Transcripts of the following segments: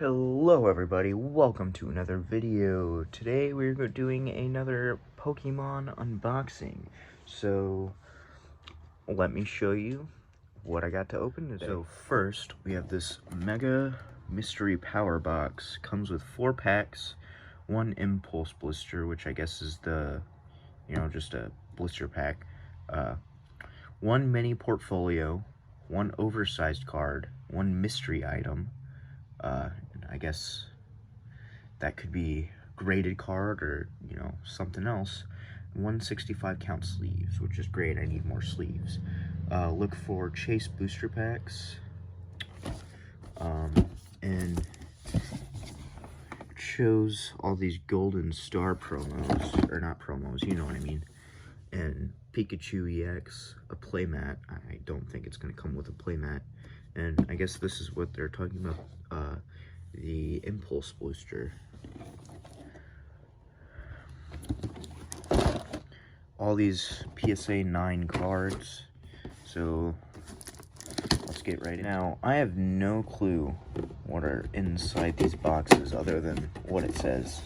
Hello everybody, welcome to another video. Today we're doing another Pokemon unboxing. So let me show you what I got to open today. So first we have this Mega Mystery Power Box. Comes with 4 packs, 1 Impulse Blister, which I guess is the, just a blister pack. 1 mini portfolio, 1 oversized card, 1 mystery item. I guess that could be graded card or, something else. 165 count sleeves, which is great. I need more sleeves. Look for Chase booster packs. And it shows all these golden star promos, or not promos, you know what I mean. And Pikachu EX, a playmat. I don't think it's going to come with a playmat. And I guess this is what they're talking about, the Impulse Booster. All these PSA 9 cards. So let's get right in. Now, I have no clue what are inside these boxes other than what it says.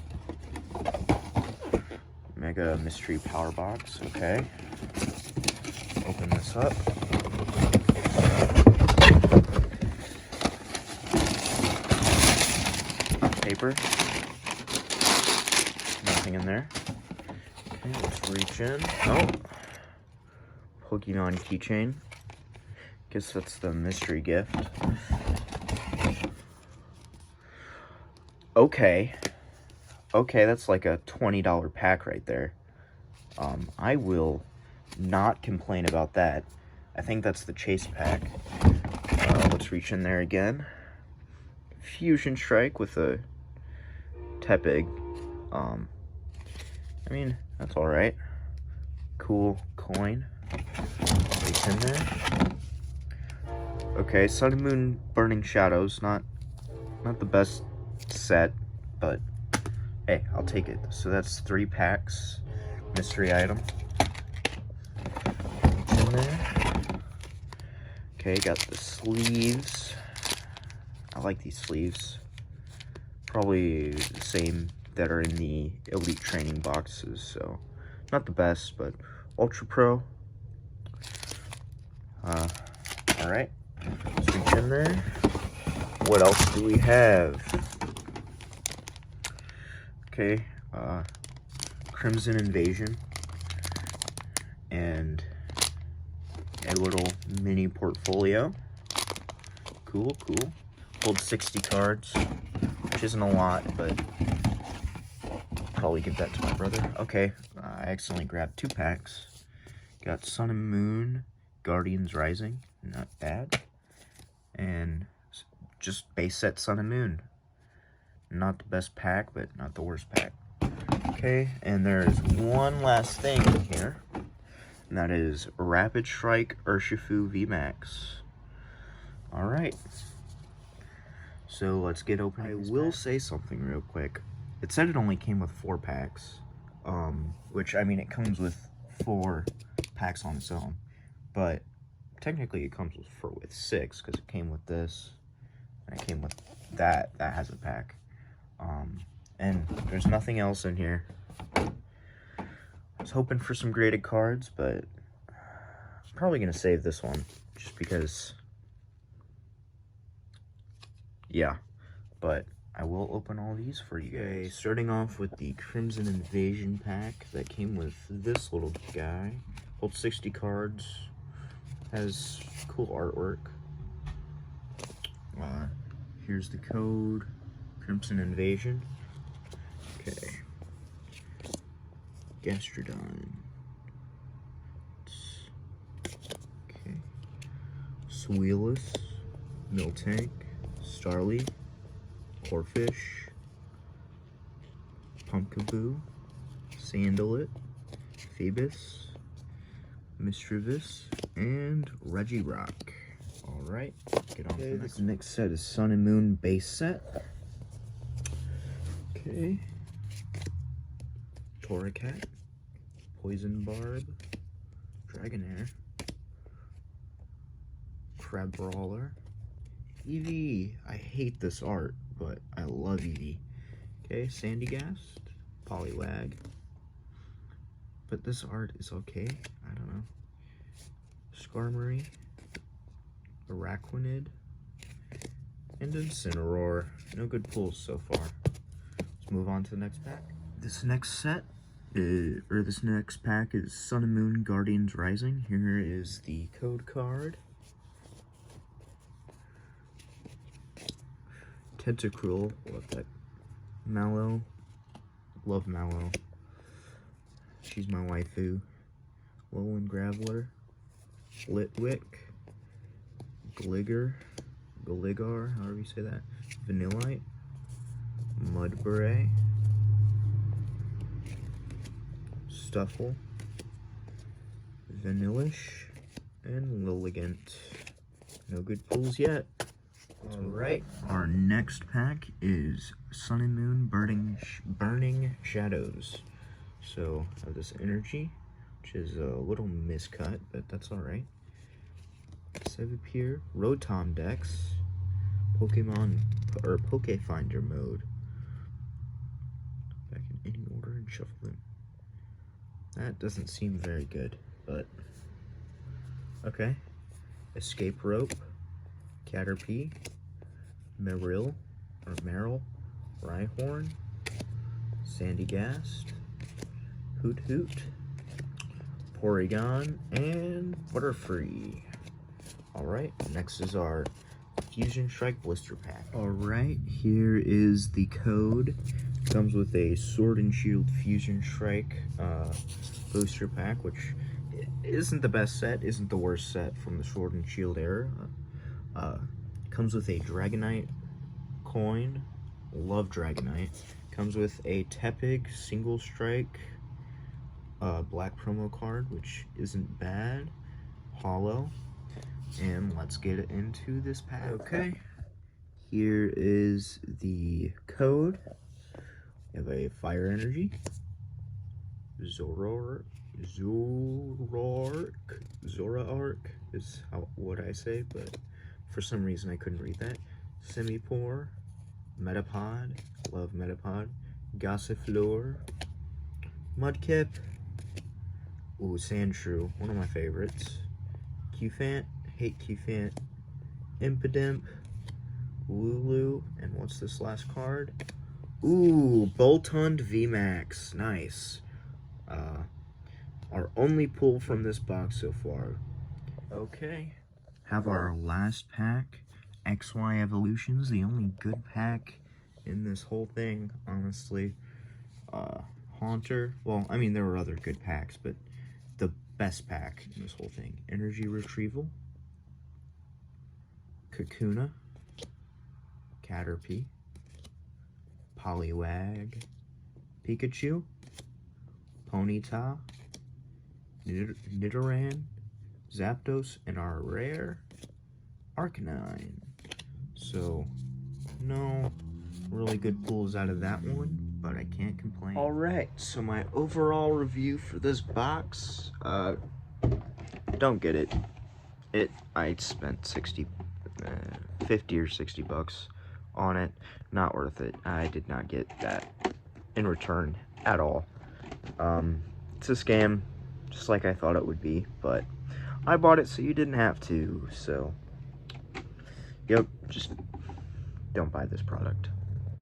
Mega Mystery Power Box, okay. Open this up. Paper. Nothing in there. Okay, let's reach in. Oh! Pokemon keychain. Guess that's the mystery gift. Okay. Okay, that's like a $20 pack right there. I will not complain about that. I think that's the Chase pack. Let's reach in there again. Fusion Strike with a Tepig. I mean, that's alright. Cool coin. Reach in there. Okay, Sun and Moon Burning Shadows. Not the best set, but hey, I'll take it. So that's 3 packs. Mystery item. Reach in there. Okay, got the sleeves. I like these sleeves. Probably the same that are in the Elite Training boxes, so not the best, but Ultra Pro. Alright, let's reach in there. What else do we have? Okay, Crimson Invasion. And a little mini portfolio. Cool. Hold 60 cards, which isn't a lot, but probably give that to my brother. Okay, I accidentally grabbed 2 packs. Got Sun and Moon, Guardians Rising, not bad. And just base set Sun and Moon. Not the best pack, but not the worst pack. Okay, and there's one last thing here, and that is Rapid Strike Urshifu VMAX. Alright. So let's get open. I will say something real quick. It said it only came with 4 packs, which, I mean, it comes with 4 packs on its own, but technically it comes with 6, because it came with this, and it came with that has a pack, and there's nothing else in here. I was hoping for some graded cards, but I'm probably going to save this one, just because, yeah, but I will open all these for you guys. Okay, starting off with the Crimson Invasion pack that came with this little guy. Holds 60 cards. Has cool artwork. Here's the code. Crimson Invasion. Okay. Gastrodon. Okay. Sweeless. Miltank. Starly. Corphish, Pumpkaboo, Sandalit, Phoebus, Mischievous, and Regirock. Alright, get on to the next. The next set is Sun and Moon base set. Okay. Torracat, Poison Barb, Dragonair, Crab Brawler, Eevee. I hate this art, but I love Eevee. Okay, Sandy Gast, Poliwag. But this art is okay. I don't know. Skarmory, Araquanid, and Incineroar. No good pulls so far. Let's move on to the next pack. This next pack is Sun and Moon Guardians Rising. Here is the code card. Tentacruel, love that. Mallow, love Mallow. She's my waifu. Alolan Graveler, Litwick, Gligar, however you say that. Vanillite, Mudbray, Stuffle, Vanillish, and Lilligant. No good pulls yet. Alright, our next pack is Sun and Moon Burning Shadows. So, I have this energy, which is a little miscut, but that's alright. Sevipier, Rotom Dex, Pokemon, or Pokefinder mode. Back in any order and shuffle them. That doesn't seem very good, but okay. Escape Rope, Caterpie, Merrill, Rhyhorn, Sandygast, Hoot, Porygon, and Butterfree. Alright, next is our Fusion Strike Blister Pack. Alright, here is the code. Comes with a Sword and Shield Fusion Strike booster pack, which isn't the best set, isn't the worst set from the Sword and Shield era. Comes with a Dragonite coin. Love Dragonite. Comes with a Tepig Single Strike black promo card, which isn't bad. Hollow. And let's get into this pack. Okay. Here is the code. We have a Fire Energy. Zoroark is what I say, but for some reason I couldn't read that. Simipour, Metapod, love Metapod, Gossifleur, Mudkip, ooh, Sandshrew, one of my favorites, Cufant, hate Cufant, Impidimp, Lulu, and what's this last card? Ooh, Boltund VMAX, nice. Our only pull from this box so far. Okay. Have our last pack, XY Evolutions, the only good pack in this whole thing, honestly. Haunter, well, I mean, there were other good packs, but the best pack in this whole thing. Energy Retrieval, Kakuna, Caterpie, Poliwag, Pikachu, Ponyta, Nidoran, Zapdos, and our rare Arcanine. So, no really good pulls out of that one, but I can't complain. Alright, so my overall review for this box, don't get it. I spent 50 or 60 bucks on it. Not worth it. I did not get that in return at all. It's a scam, just like I thought it would be, but I bought it so you didn't have to, so, yep, just don't buy this product.